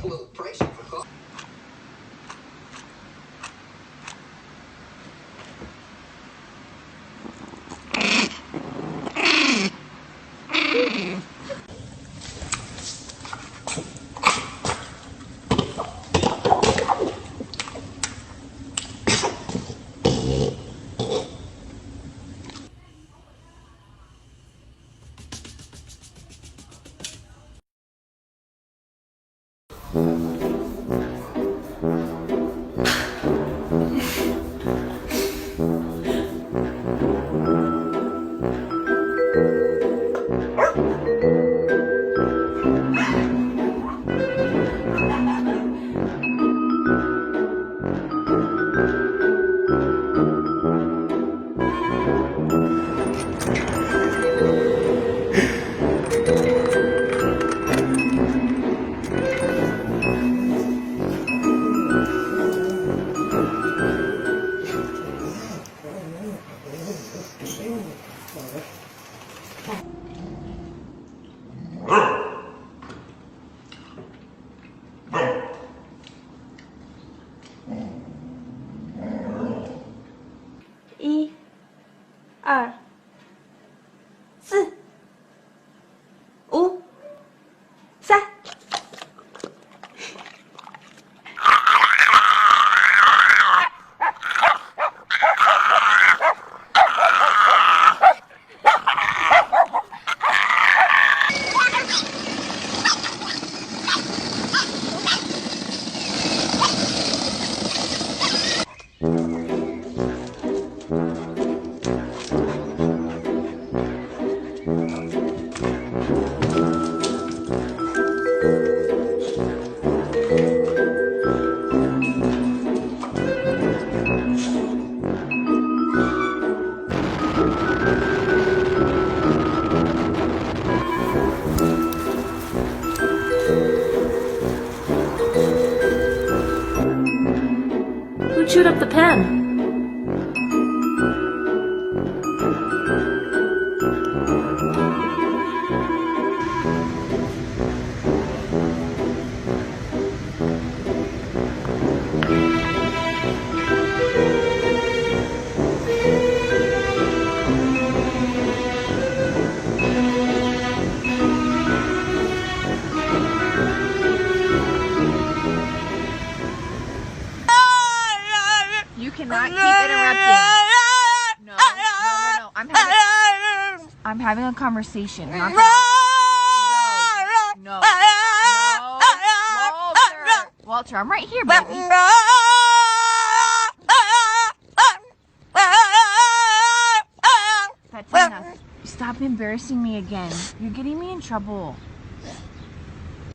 little pricey for coffee. One, 2, 4, 5, 3。Who chewed up the pen? You cannot keep interrupting. No. I'm having a conversation. Not no. Walter, I'm right here, baby. That's enough. Stop embarrassing me again. You're getting me in trouble.